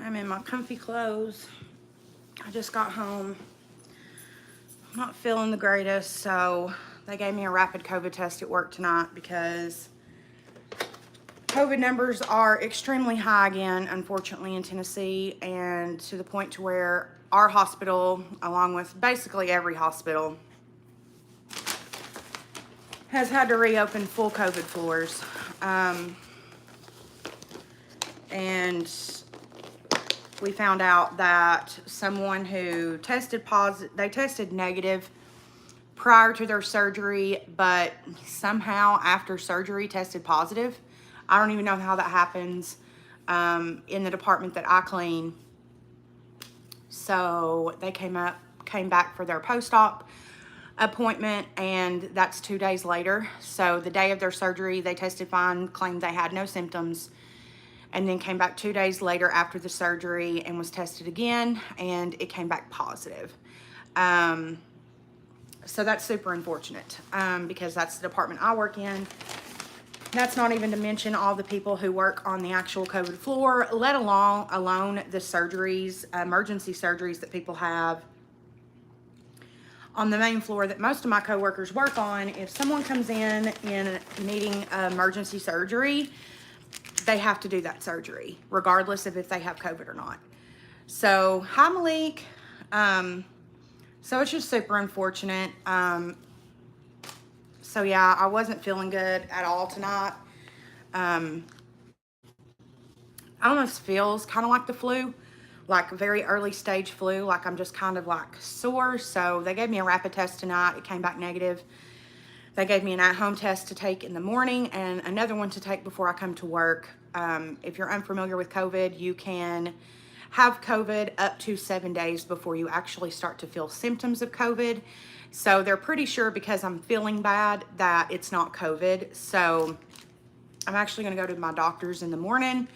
I'm in my comfy clothes. I just got home. I'm not feeling the greatest, so they gave me a rapid COVID test at work tonight because COVID numbers are extremely high again, unfortunately, in Tennessee, and to the point to where our hospital, along with basically every hospital, has had to reopen full COVID floors. And we found out that someone who tested positive, they tested negative prior to their surgery, but somehow after surgery tested positive. I don't even know how that happens in the department that I clean. So they came back for their post-op appointment, and that's 2 days later. So the day of their surgery, they tested fine, claimed they had no symptoms, and then came back 2 days later after the surgery and was tested again, and it came back positive. So that's super unfortunate because that's the department I work in. That's not even to mention all the people who work on the actual COVID floor, let alone the surgeries, emergency surgeries that people have on the main floor that most of my coworkers work on. If someone comes in needing emergency surgery, they have to do that surgery, regardless of if they have COVID or not. So, hi Malik. So it's just super unfortunate. So yeah, I wasn't feeling good at all tonight. Almost feels kind of like the flu, like a very early stage flu, like I'm just kind of like sore. So they gave me a rapid test tonight. It came back negative. They gave me an at-home test to take in the morning and another one to take before I come to work. If you're unfamiliar with COVID, you can have COVID up to 7 days before you actually start to feel symptoms of COVID. So they're pretty sure because I'm feeling bad that it's not COVID. So I'm actually going to go to my doctor's in the morning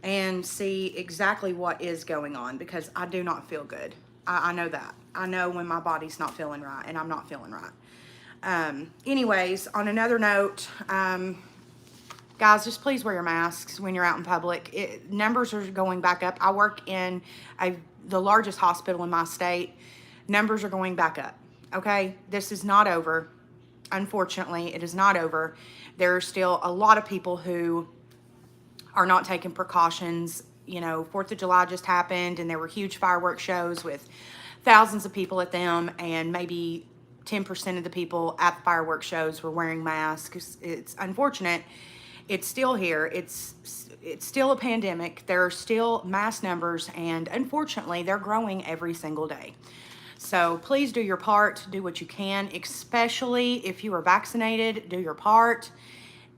and see exactly what is going on because I do not feel good. I know that. I know when my body's not feeling right, and I'm not feeling right. Anyways, on another note, guys, just please wear your masks when you're out in public. Numbers are going back up. I work in the largest hospital in my state. Numbers are going back up. Okay, this is not over. Unfortunately, it is not over. There are still a lot of people who are not taking precautions. You know, 4th of July just happened and there were huge fireworks shows with thousands of people at them, and maybe 10% of the people at the fireworks shows were wearing masks. It's unfortunate. It's still here. It's still a pandemic. There are still mass numbers, and unfortunately, they're growing every single day. So please do your part. Do what you can, especially if you are vaccinated. Do your part.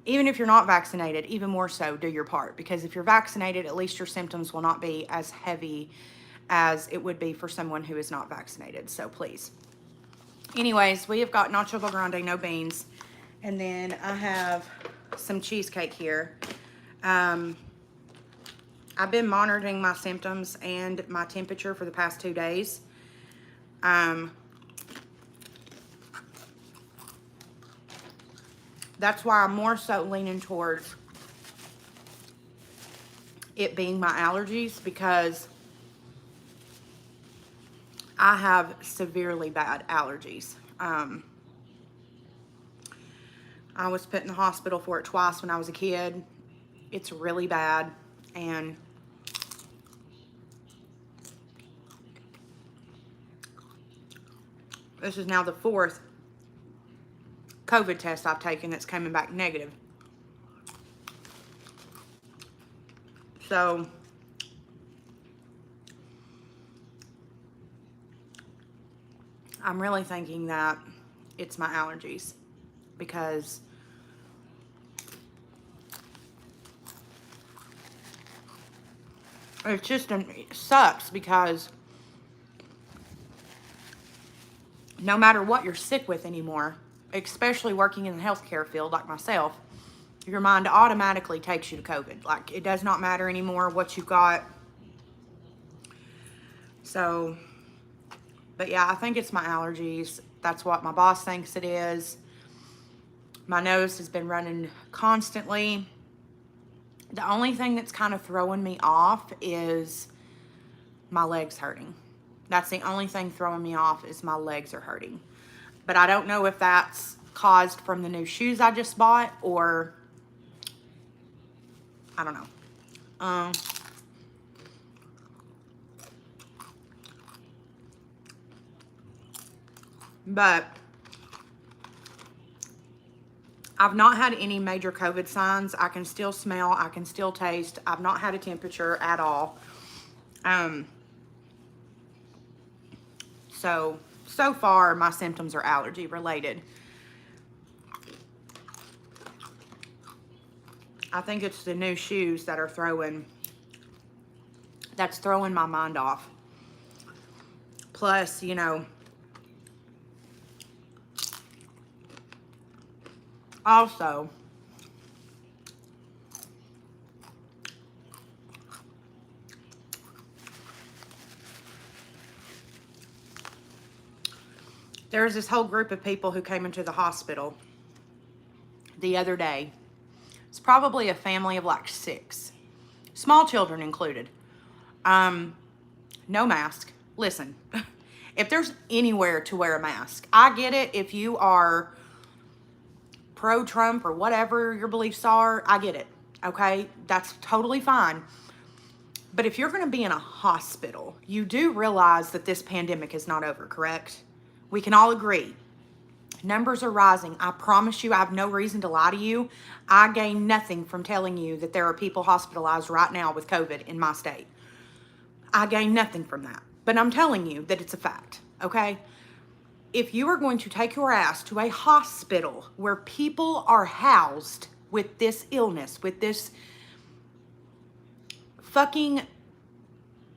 Even if you're not vaccinated, even more so, do your part. Because if you're vaccinated, at least your symptoms will not be as heavy as it would be for someone who is not vaccinated. So please. Anyways, we have got Nacho Bel Grande, no beans. And then I have some cheesecake here. I've been monitoring my symptoms and my temperature for the past 2 days. That's why I'm more so leaning towards it being my allergies, because I have severely bad allergies. I was put in the hospital for it twice when I was a kid. It's really bad, and this is now the 4th COVID test I've taken that's coming back negative. So I'm really thinking that it's my allergies, because it's just, it sucks because no matter what you're sick with anymore, especially working in the healthcare field like myself, your mind automatically takes you to COVID. Like, it does not matter anymore what you got. So, but yeah, I think it's my allergies. That's what my boss thinks it is. My nose has been running constantly. The only thing that's kind of throwing me off is my legs hurting. That's the only thing throwing me off, is my legs are hurting. But I don't know if that's caused from the new shoes I just bought, or I don't know. But I've not had any major COVID signs. I can still smell, I can still taste. I've not had a temperature at all. So far my symptoms are allergy related. I think it's the new shoes that are that's throwing my mind off. Plus, you know, also, there's this whole group of people who came into the hospital the other day. It's probably a family of like 6, small children included. No mask. Listen, if there's anywhere to wear a mask, I get it. If you are pro-Trump or whatever your beliefs are, I get it. Okay, that's totally fine. But if you're going to be in a hospital, you do realize that this pandemic is not over, correct? We can all agree. Numbers are rising. I promise you, I have no reason to lie to you. I gain nothing from telling you that there are people hospitalized right now with COVID in my state. I gain nothing from that. But I'm telling you that it's a fact, okay? If you are going to take your ass to a hospital where people are housed with this illness, with this fucking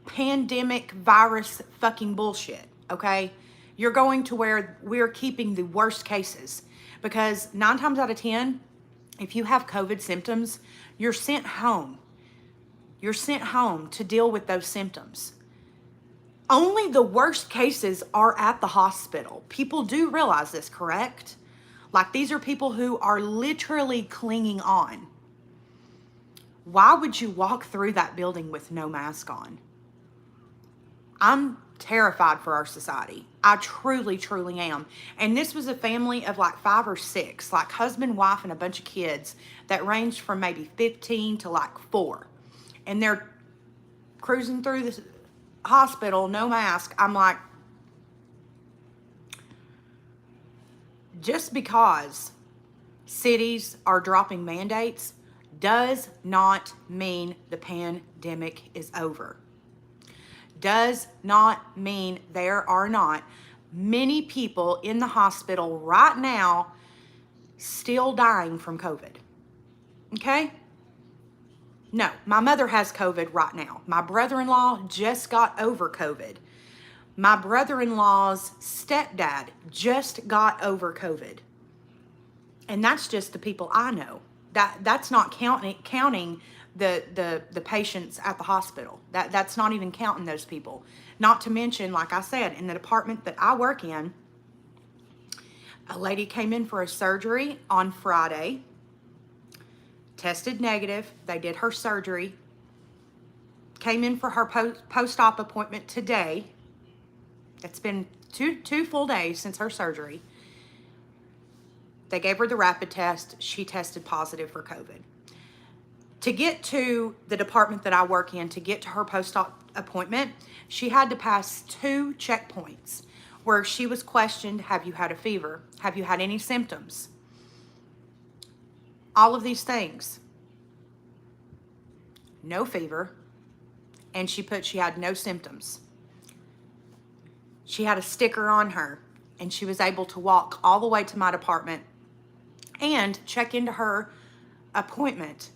pandemic virus fucking bullshit, okay? You're going to where we're keeping the worst cases, because 9 times out of 10, if you have COVID symptoms, you're sent home. You're sent home to deal with those symptoms. Only the worst cases are at the hospital. People do realize this, correct? Like, these are people who are literally clinging on. Why would you walk through that building with no mask on? I'm terrified for our society. I truly, truly am. And this was a family of like 5 or 6, like husband, wife, and a bunch of kids that ranged from maybe 15 to like 4. And they're cruising through this hospital, no mask. I'm like, just because cities are dropping mandates does not mean the pandemic is over. Does not mean there are not many people in the hospital right now still dying from COVID. Okay? No, my mother has COVID right now. My brother-in-law just got over COVID. My brother-in-law's stepdad just got over COVID. And that's just the people I know. That's not counting the patients at the hospital. That's not even counting those people. Not to mention, like I said, in the department that I work in, a lady came in for a surgery on Friday, tested negative. They did her surgery, came in for her post-op appointment today. It's been two full days since her surgery. They gave her the rapid test. She tested positive for COVID. To get to the department that I work in, to get to her post-op appointment, she had to pass 2 checkpoints where she was questioned, have you had a fever? Have you had any symptoms? All of these things. No fever. And she put she had no symptoms. She had a sticker on her, and she was able to walk all the way to my department and check into her appointment.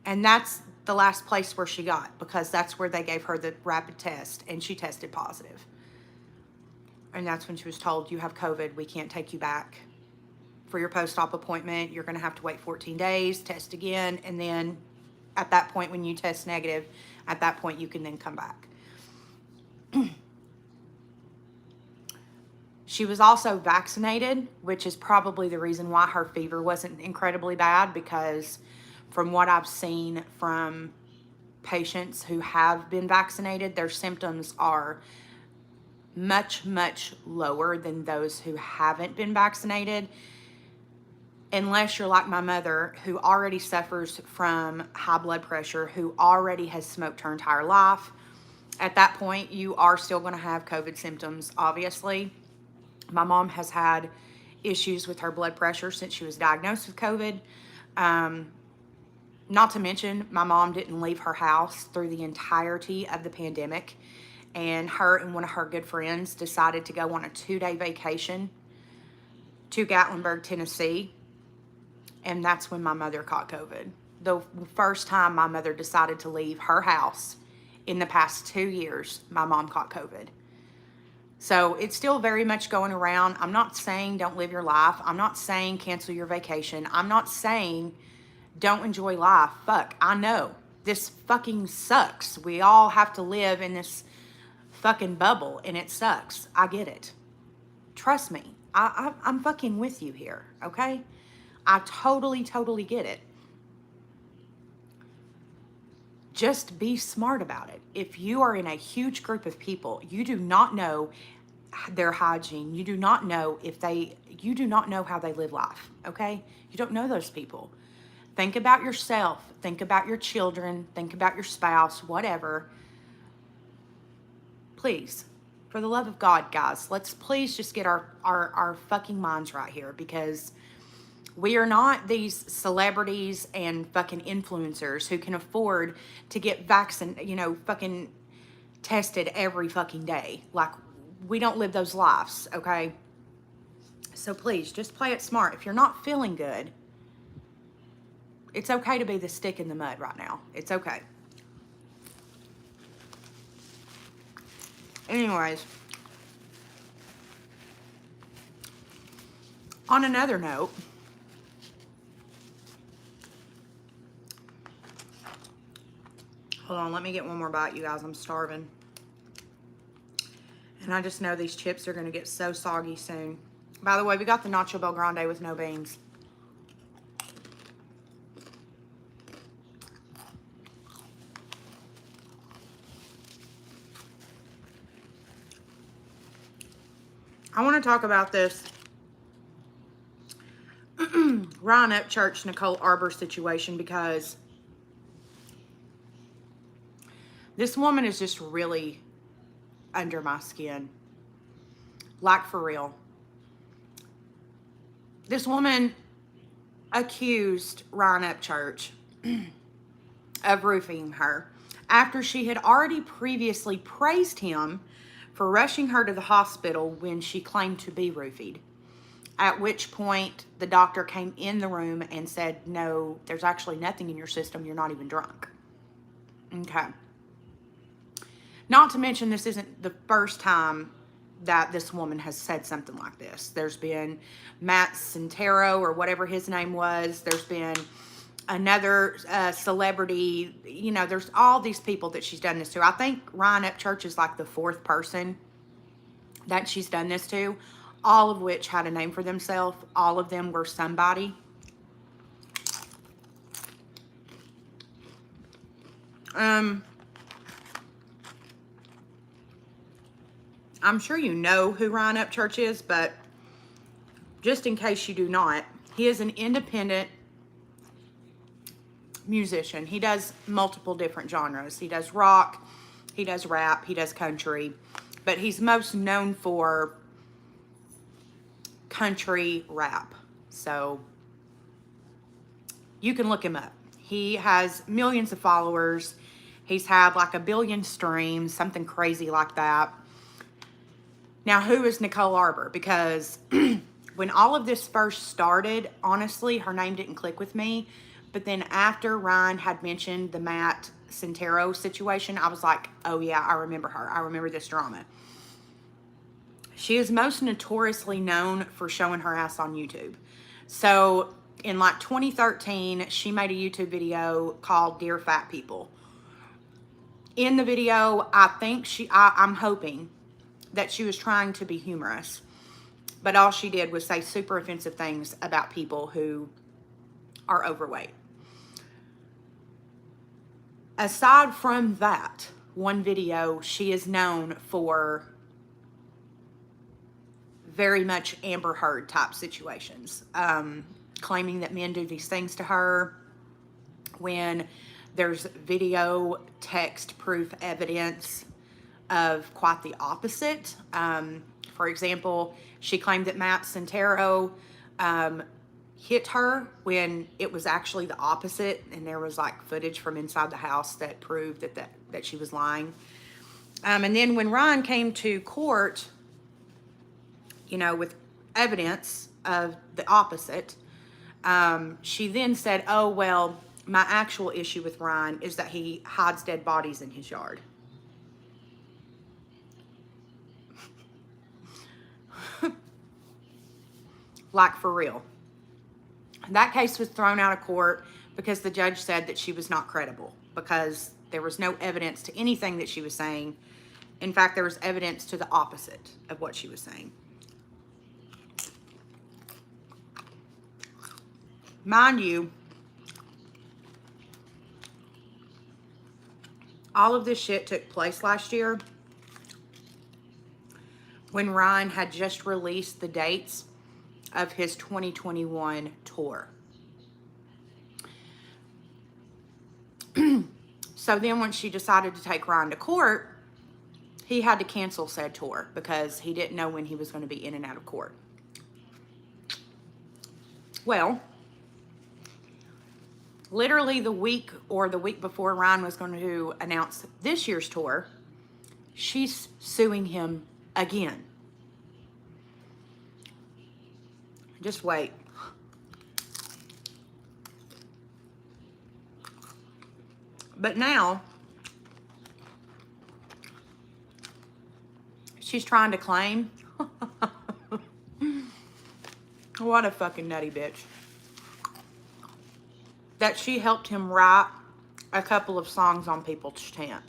And that's the last place where she got, because that's where they gave her the rapid test, and she tested positive. And that's when she was told, you have COVID, we can't take you back for your post-op appointment. You're going to have to wait 14 days, test again, and then at that point, when you test negative, at that point you can then come back. She was also vaccinated, which is probably the reason why her fever wasn't incredibly bad, because from what I've seen from patients who have been vaccinated, their symptoms are much, much lower than those who haven't been vaccinated. Unless you're like my mother, who already suffers from high blood pressure, who already has smoked her entire life. At that point, you are still going to have COVID symptoms, obviously. My mom has had issues with her blood pressure since she was diagnosed with COVID. Not to mention, my mom didn't leave her house through the entirety of the pandemic. And her and one of her good friends decided to go on a 2-day vacation to Gatlinburg, Tennessee. And that's when my mother caught COVID. The first time my mother decided to leave her house in the past 2 years, my mom caught COVID. So it's still very much going around. I'm not saying don't live your life. I'm not saying cancel your vacation. I'm not saying don't enjoy life. Fuck, I know. This fucking sucks. We all have to live in this fucking bubble, and it sucks. I get it. Trust me. I'm fucking with you here, okay? I totally, totally get it. Just be smart about it. If you are in a huge group of people, you do not know their hygiene. You do not know you do not know how they live life, okay? You don't know those people. Think about yourself. Think about your children. Think about your spouse, whatever. Please, for the love of God, guys, let's please just get our fucking minds right here, because we are not these celebrities and fucking influencers who can afford to get fucking tested every fucking day. Like, we don't live those lives, okay? So please, just play it smart. If you're not feeling good, it's okay to be the stick in the mud right now. It's okay. Anyways, on another note, hold on, let me get one more bite, you guys. I'm starving. And I just know these chips are going to get so soggy soon. By the way, we got the Nacho Bel Grande with no beans. I want to talk about this Ryan Upchurch, Nicole Arbor situation, because this woman is just really under my skin. Like, for real. This woman accused Ryan Upchurch of roofing her after she had already previously praised him for rushing her to the hospital when she claimed to be roofied. At which point the doctor came in the room and said, no, there's actually nothing in your system. You're not even drunk. Okay. Not to mention, this isn't the first time that this woman has said something like this. There's been Matt Centero, or whatever his name was. There's been another celebrity. You know, there's all these people that she's done this to. I think Ryan Upchurch is like the 4th person that she's done this to, all of which had a name for themselves. All of them were somebody. I'm sure you know who Ryan Upchurch is, but just in case you do not, he is an independent musician. He does multiple different genres. He does rock, he does rap, he does country, but he's most known for country rap. So you can look him up. He has millions of followers. He's had like 1 billion streams, something crazy like that. Now, who is Nicole Arbor? Because when all of this first started, honestly, her name didn't click with me. But then after Ryan had mentioned the Matt Centero situation, I was like, oh yeah, I remember her. I remember this drama. She is most notoriously known for showing her ass on YouTube. So in like 2013, she made a YouTube video called Dear Fat People. In the video, I'm hoping that she was trying to be humorous, but all she did was say super offensive things about people who are overweight. Aside from that one video, she is known for very much Amber Heard type situations, claiming that men do these things to her when there's video, text, proof, evidence of quite the opposite. For example, she claimed that Matt Santero hit her when it was actually the opposite, and there was like footage from inside the house that proved that she was lying. And then when Ryan came to court, you know, with evidence of the opposite, she then said, oh, well, my actual issue with Ryan is that he hides dead bodies in his yard. Like, for real. That case was thrown out of court because the judge said that she was not credible, because there was no evidence to anything that she was saying. In fact, there was evidence to the opposite of what she was saying. Mind you, all of this shit took place last year when Ryan had just released the dates of his 2021 tour. So then when she decided to take Ryan to court, he had to cancel said tour because he didn't know when he was going to be in and out of court. Well, literally the week before Ryan was going to announce this year's tour, she's suing him again. Just wait. But now, she's trying to claim. What a fucking nutty bitch. That she helped him write a couple of songs on People's Champ.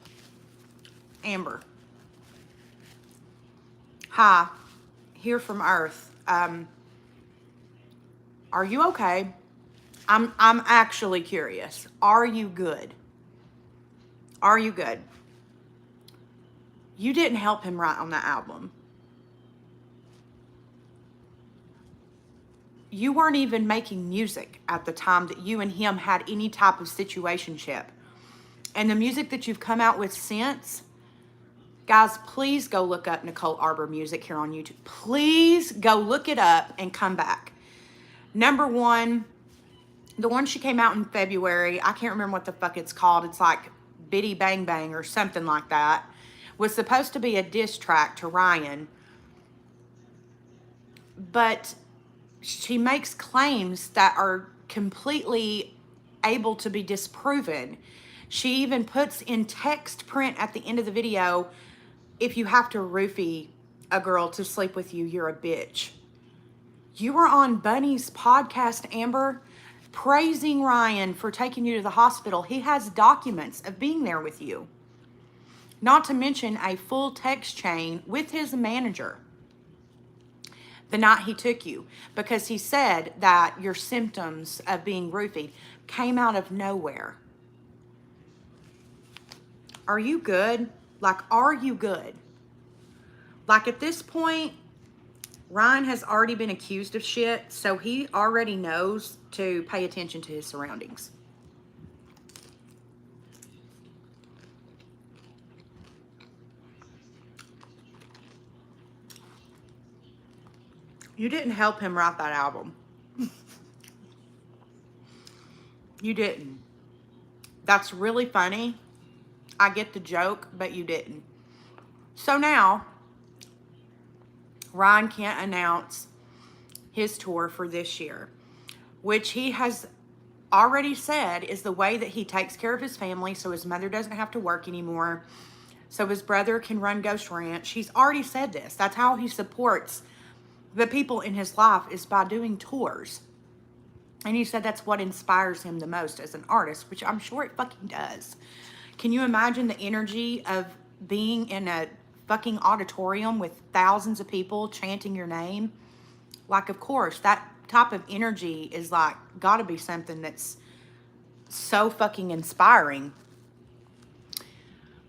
Amber. Hi. Here from Earth. Are you okay? I'm actually curious. Are you good? Are you good? You didn't help him write on that album. You weren't even making music at the time that you and him had any type of situationship. And the music that you've come out with since, guys, please go look up Nicole Arbor music here on YouTube. Please go look it up and come back. Number one, the one she came out in February, I can't remember what the fuck it's called. It's like Bitty Bang Bang or something like that. Was supposed to be a diss track to Ryan. But she makes claims that are completely able to be disproven. She even puts in text print at the end of the video, if you have to roofie a girl to sleep with you, you're a bitch. You were on Bunny's podcast, Amber, praising Ryan for taking you to the hospital. He has documents of being there with you. Not to mention a full text chain with his manager the night he took you, because he said that your symptoms of being roofied came out of nowhere. Are you good? Like, are you good? Like, at this point, Ryan has already been accused of shit, so he already knows to pay attention to his surroundings. You didn't help him write that album. You didn't. That's really funny. I get the joke, but you didn't. So now, Ryan can't announce his tour for this year, which he has already said is the way that he takes care of his family so his mother doesn't have to work anymore, so his brother can run Ghost Ranch. He's already said this. That's how he supports the people in his life, is by doing tours. And he said that's what inspires him the most as an artist, which I'm sure it fucking does. Can you imagine the energy of being in a fucking auditorium with thousands of people chanting your name? Like, of course, that type of energy is like, gotta be something that's so fucking inspiring.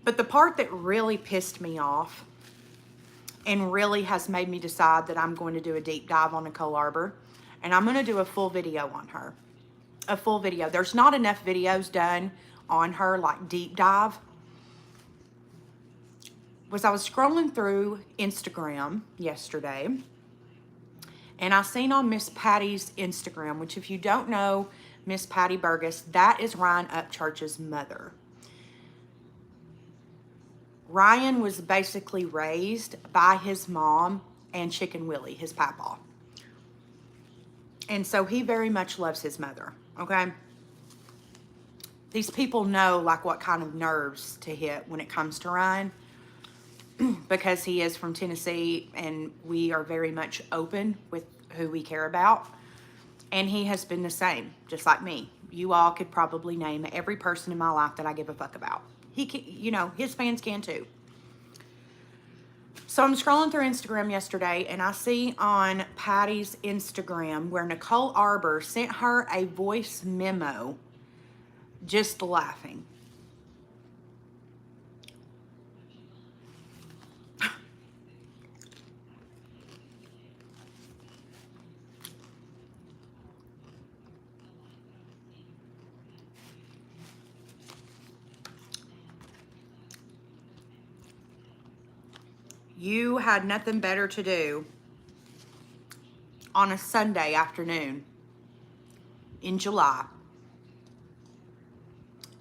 But the part that really pissed me off and really has made me decide that I'm going to do a deep dive on Nicole Arbour, and I'm going to do a full video on her. A full video. There's not enough videos done on her, like deep dive. I was scrolling through Instagram yesterday, and I seen on Miss Patty's Instagram, which if you don't know Miss Patty Burgess, that is Ryan Upchurch's mother. Ryan was basically raised by his mom and Chicken Willie, his papa. And so he very much loves his mother, okay? These people know like what kind of nerves to hit when it comes to Ryan because he is from Tennessee and we are very much open with who we care about. And he has been the same, just like me. You all could probably name every person in my life that I give a fuck about. He can, you know, his fans can too. So I'm scrolling through Instagram yesterday and I see on Patty's Instagram where Nicole Arbour sent her a voice memo just laughing. You had nothing better to do on a Sunday afternoon in July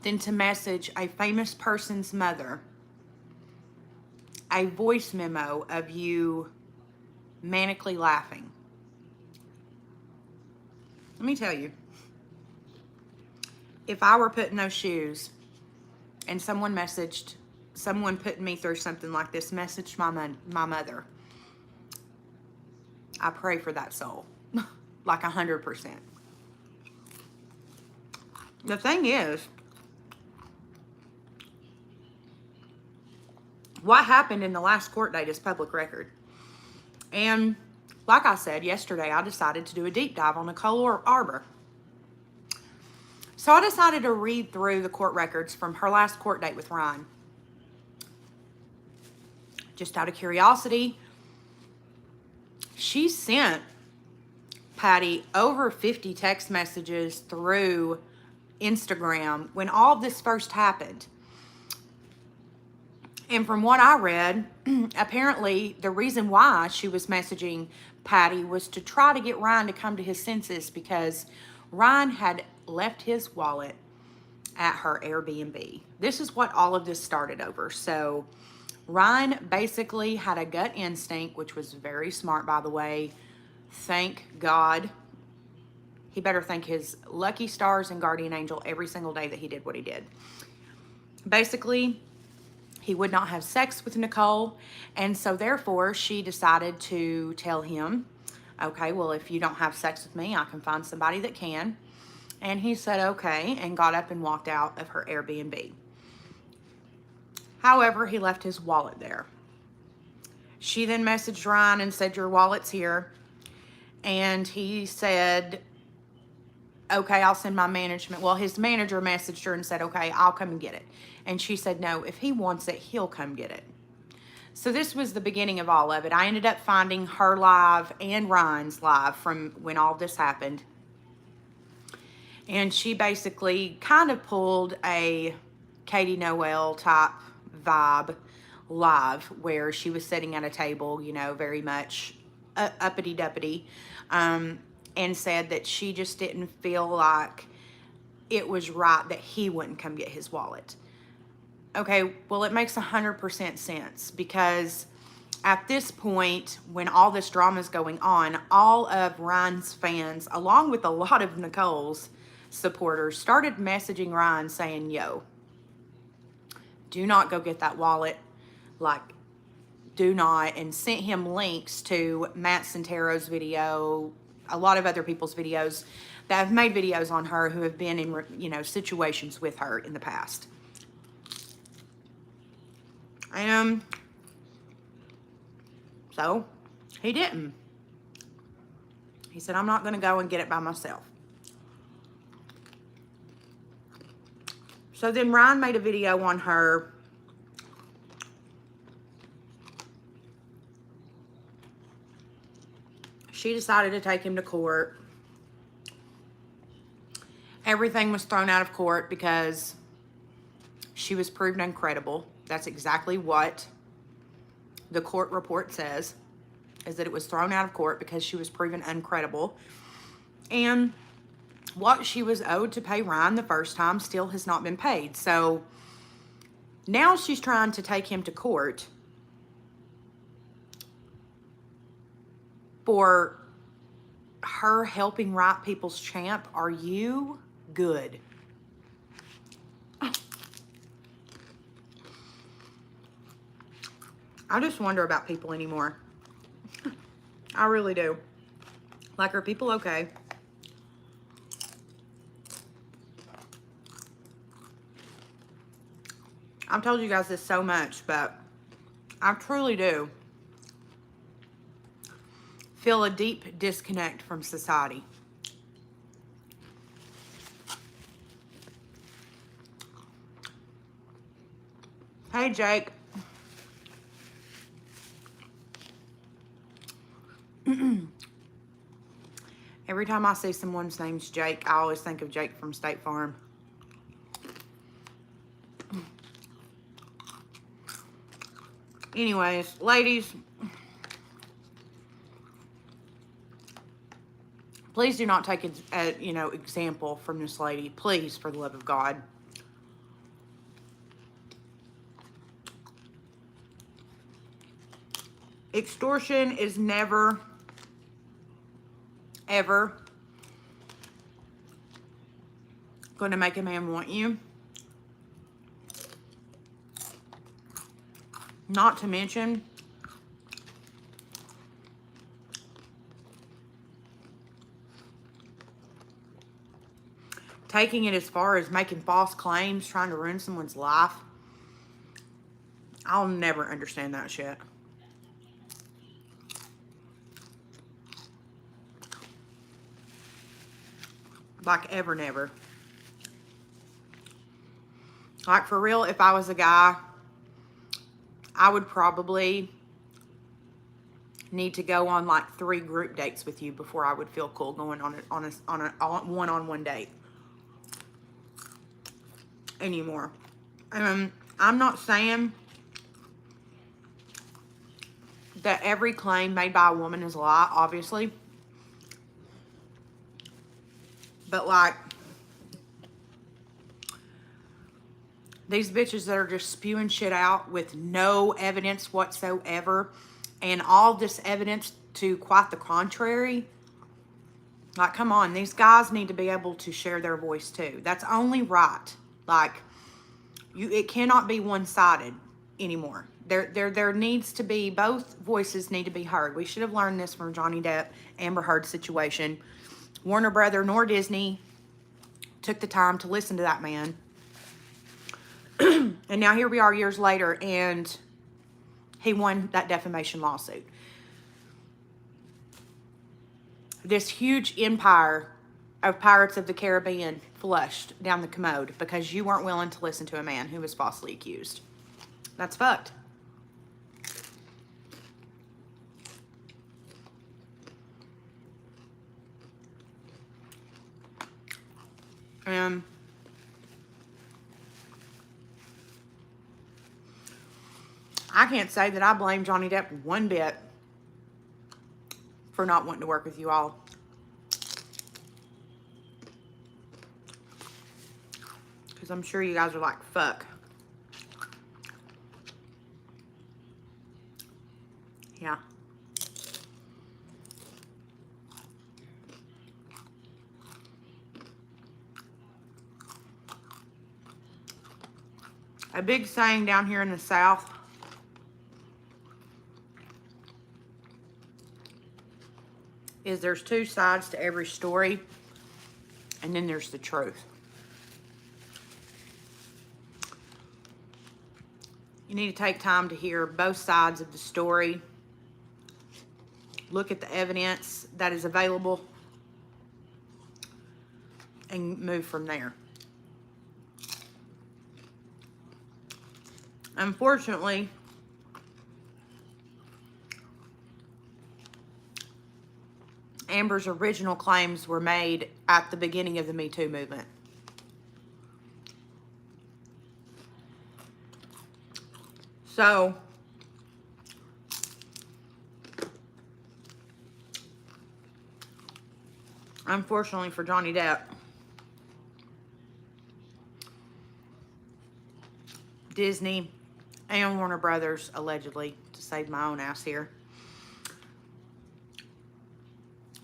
than to message a famous person's mother a voice memo of you manically laughing. Let me tell you, if I were put in those shoes and someone putting me through something like this, messaged my mother, I pray for that soul, like 100%. The thing is, what happened in the last court date is public record. And like I said yesterday, I decided to do a deep dive on Nicole Arbour. So I decided to read through the court records from her last court date with Ryan. Just out of curiosity, she sent Patty over 50 text messages through Instagram when all of this first happened. And from what I read, apparently the reason why she was messaging Patty was to try to get Ryan to come to his senses because Ryan had left his wallet at her Airbnb. This is what all of this started over. So Ryan basically had a gut instinct, which was very smart, by the way. Thank God. He better thank his lucky stars and guardian angel every single day that he did what he did. Basically, he would not have sex with Nicole, and so therefore she decided to tell him, okay, well, if you don't have sex with me, I can find somebody that can. And he said okay and got up and walked out of her Airbnb. However, he left his wallet there. She then messaged Ryan and said, your wallet's here. And he said, okay, I'll send my management. Well, his manager messaged her and said, okay, I'll come and get it. And she said, no, if he wants it, he'll come get it. So this was the beginning of all of it. I ended up finding her live and Ryan's live from when all this happened. And she basically kind of pulled a Katie Noel type vibe live where she was sitting at a table, you know, very much uppity-duppity, and said that she just didn't feel like it was right that he wouldn't come get his wallet. Okay, well, it makes 100% sense because at this point, when all this drama is going on, all of Ryan's fans, along with a lot of Nicole's supporters, started messaging Ryan saying, yo, do not go get that wallet. Like, do not. And sent him links to Matt Santero's video, a lot of other people's videos that have made videos on her who have been in, you know, situations with her in the past. And so he didn't. He said, I'm not going to go and get it by myself. So then Ryan made a video on her She decided to take him to court. Everything was thrown out of court because she was proven incredible. That's exactly what the court report says, is that it was thrown out of court because she was proven incredible. And what she was owed to pay Ryan the first time still has not been paid. So now she's trying to take him to court for her helping Right People's Champ. Are you good? I just wonder about people anymore. I really do. Like, are people okay? I've told you guys this so much, but I truly do feel a deep disconnect from society. Hey, Jake. Every time I see someone's name's Jake, I always think of Jake from State Farm. Anyways, ladies, please do not take a example from this lady. Please, for the love of God. Extortion is never, ever going to make a man want you. Not to mention, taking it as far as making false claims, trying to ruin someone's life. I'll never understand that shit. Like, ever, never. Like, for real, if I was a guy, I would probably need to go on like 3 group dates with you before I would feel cool going on a one-on-one date anymore. I'm not saying that every claim made by a woman is a lie, obviously. But like, these bitches that are just spewing shit out with no evidence whatsoever, and all this evidence to quite the contrary. Like, come on, these guys need to be able to share their voice too. That's only right. Like, it cannot be one-sided anymore. There needs to be, both voices need to be heard. We should have learned this from Johnny Depp, Amber Heard situation. Warner Brother nor Disney took the time to listen to that man. And now here we are years later, and he won that defamation lawsuit. This huge empire of Pirates of the Caribbean flushed down the commode because you weren't willing to listen to a man who was falsely accused. That's fucked. I can't say that I blame Johnny Depp one bit for not wanting to work with you all. Because I'm sure you guys are like, fuck. Yeah. A big saying down here in the South is there's 2 sides to every story, and then there's the truth. You need to take time to hear both sides of the story. Look at the evidence that is available and move from there. Unfortunately, Amber's original claims were made at the beginning of the Me Too movement. So, unfortunately for Johnny Depp, Disney and Warner Brothers, allegedly, to save my own ass here,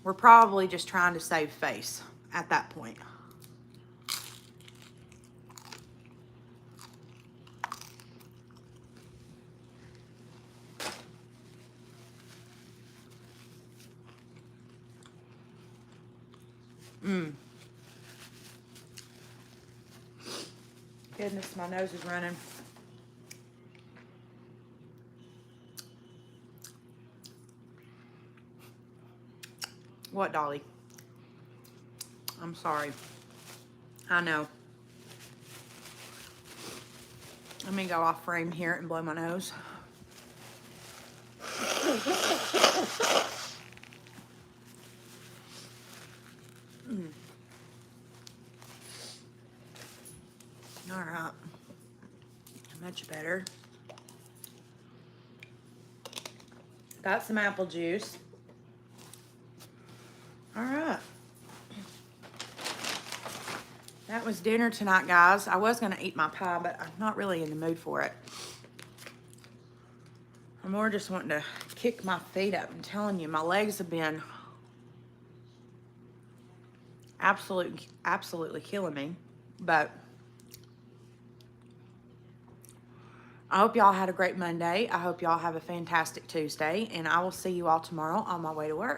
we're probably just trying to save face at that point. Goodness, my nose is running. What, Dolly? I'm sorry. I know. Let me go off frame here and blow my nose. All right. Much better. Got some apple juice. All right. That was dinner tonight, guys. I was going to eat my pie, but I'm not really in the mood for it. I'm more just wanting to kick my feet up. I'm telling you, my legs have been absolutely killing me. But I hope y'all had a great Monday. I hope y'all have a fantastic Tuesday. And I will see you all tomorrow on my way to work.